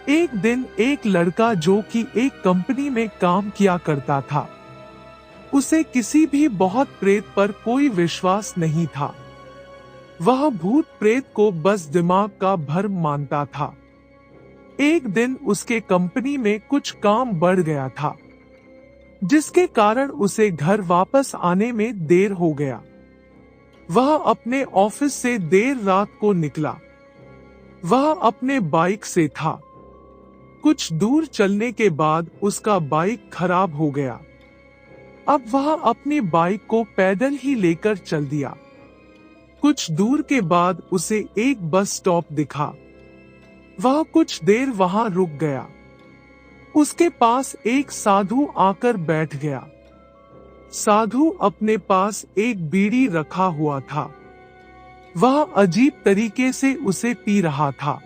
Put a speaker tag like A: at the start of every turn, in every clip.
A: एक दिन एक लड़का जो कि एक कंपनी में काम किया करता था, उसे किसी भी बहुत प्रेत पर कोई विश्वास नहीं था। वह भूत प्रेत को बस दिमाग का भ्रम मानता था। एक दिन उसके कंपनी में कुछ काम बढ़ गया था, जिसके कारण उसे घर वापस आने में देर हो गया। वह अपने ऑफिस से देर रात को निकला। वह अपने बाइक से था। कुछ दूर चलने के बाद उसका बाइक खराब हो गया। अब वह अपनी बाइक को पैदल ही लेकर चल दिया। कुछ दूर के बाद उसे एक बस स्टॉप दिखा। वह कुछ देर वहां रुक गया। उसके पास एक साधु आकर बैठ गया। साधु अपने पास एक बीड़ी रखा हुआ था। वह अजीब तरीके से उसे पी रहा था।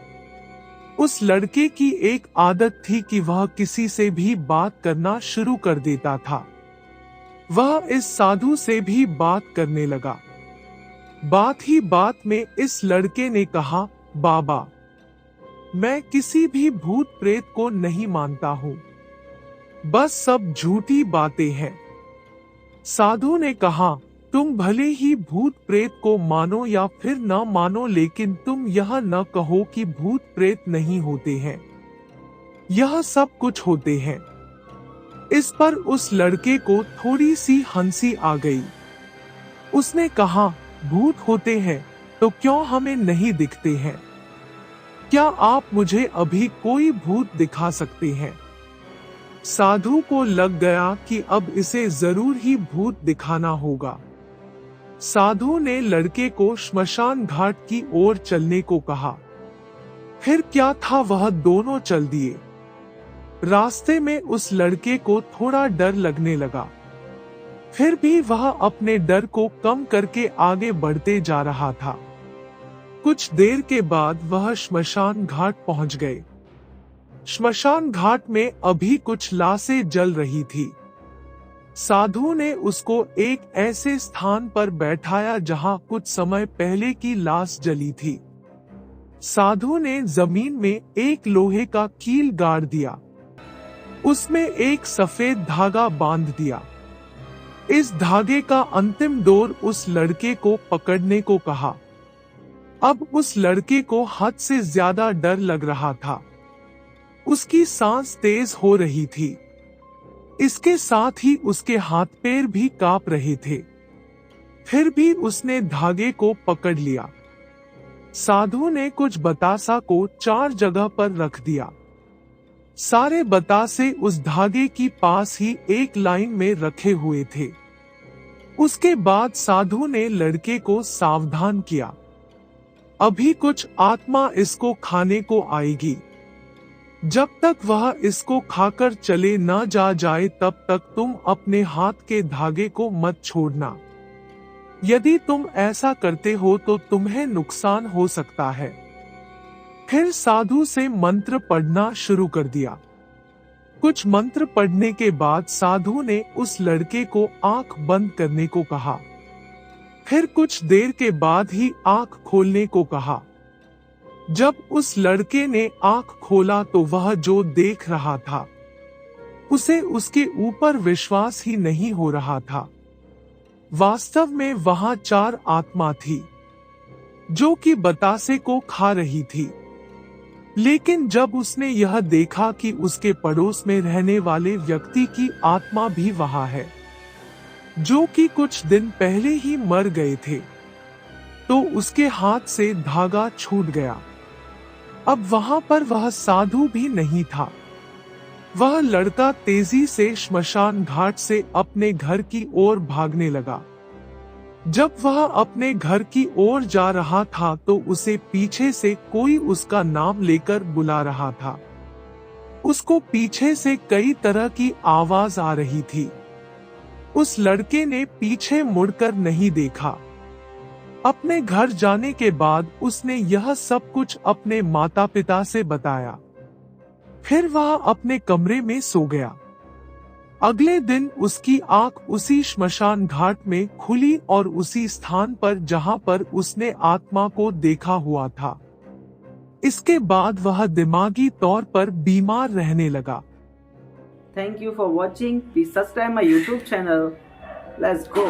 A: उस लड़के की एक आदत थी कि वह किसी से भी बात करना शुरू कर देता था। वह इस साधु से भी बात करने लगा। बात ही बात में इस लड़के ने कहा, बाबा, मैं किसी भी भूत प्रेत को नहीं मानता हूँ, बस सब झूठी बातें हैं। साधु ने कहा, तुम भले ही भूत प्रेत को मानो या फिर न मानो, लेकिन तुम यह न कहो कि भूत प्रेत नहीं होते हैं। यह सब कुछ होते हैं। इस पर उस लड़के को थोड़ी सी हंसी आ गई। उसने कहा, भूत होते हैं तो क्यों हमें नहीं दिखते हैं? क्या आप मुझे अभी कोई भूत दिखा सकते हैं? साधु को लग गया कि अब इसे जरूर ही भूत दिखाना होगा। साधु ने लड़के को श्मशान घाट की ओर चलने को कहा। फिर क्या था, वह दोनों चल दिए। रास्ते में उस लड़के को थोड़ा डर लगने लगा, फिर भी वह अपने डर को कम करके आगे बढ़ते जा रहा था। कुछ देर के बाद वह श्मशान घाट पहुंच गए। श्मशान घाट में अभी कुछ लाशें जल रही थी। साधु ने उसको एक ऐसे स्थान पर बैठाया जहां कुछ समय पहले की लाश जली थी। साधु ने जमीन में एक लोहे का कील गाड़ दिया। उसमें एक सफेद धागा बांध दिया। इस धागे का अंतिम डोर उस लड़के को पकड़ने को कहा। अब उस लड़के को हद से ज्यादा डर लग रहा था। उसकी सांस तेज हो रही थी। इसके साथ ही उसके हाथ पैर भी कांप रहे थे। फिर भी उसने धागे को पकड़ लिया। साधु ने कुछ बतासा को 4 जगह पर रख दिया। सारे बतासे उस धागे की पास ही एक लाइन में रखे हुए थे। उसके बाद साधु ने लड़के को सावधान किया, अभी कुछ आत्मा इसको खाने को आएगी। जब तक वह इसको खाकर चले न जाए तब तक तुम अपने हाथ के धागे को मत छोड़ना। यदि तुम ऐसा करते हो तो तुम्हें नुकसान हो सकता है। फिर साधु से मंत्र पढ़ना शुरू कर दिया। कुछ मंत्र पढ़ने के बाद साधु ने उस लड़के को आंख बंद करने को कहा। फिर कुछ देर के बाद ही आंख खोलने को कहा। जब उस लड़के ने आंख खोला तो वह जो देख रहा था उसे उसके ऊपर विश्वास ही नहीं हो रहा था। वास्तव में वहां 4 आत्मा थी जो कि बतासे को खा रही थी। लेकिन जब उसने यह देखा कि उसके पड़ोस में रहने वाले व्यक्ति की आत्मा भी वहां है, जो कि कुछ दिन पहले ही मर गए थे, तो उसके हाथ से धागा छूट गया। अब वहां पर वह साधु भी नहीं था। वह लड़का तेजी से श्मशान घाट से अपने घर की ओर भागने लगा। जब वह अपने घर की ओर जा रहा था तो उसे पीछे से कोई उसका नाम लेकर बुला रहा था। उसको पीछे से कई तरह की आवाज आ रही थी। उस लड़के ने पीछे मुड़कर नहीं देखा। अपने घर जाने के बाद उसने यह सब कुछ अपने माता पिता से बताया। फिर वह अपने कमरे में सो गया। अगले दिन उसकी आंख उसी श्मशान घाट में खुली और उसी स्थान पर जहां पर उसने आत्मा को देखा हुआ था। इसके बाद वह दिमागी तौर पर बीमार रहने लगा।
B: Thank you for watching. Please subscribe my YouTube channel. Let's go.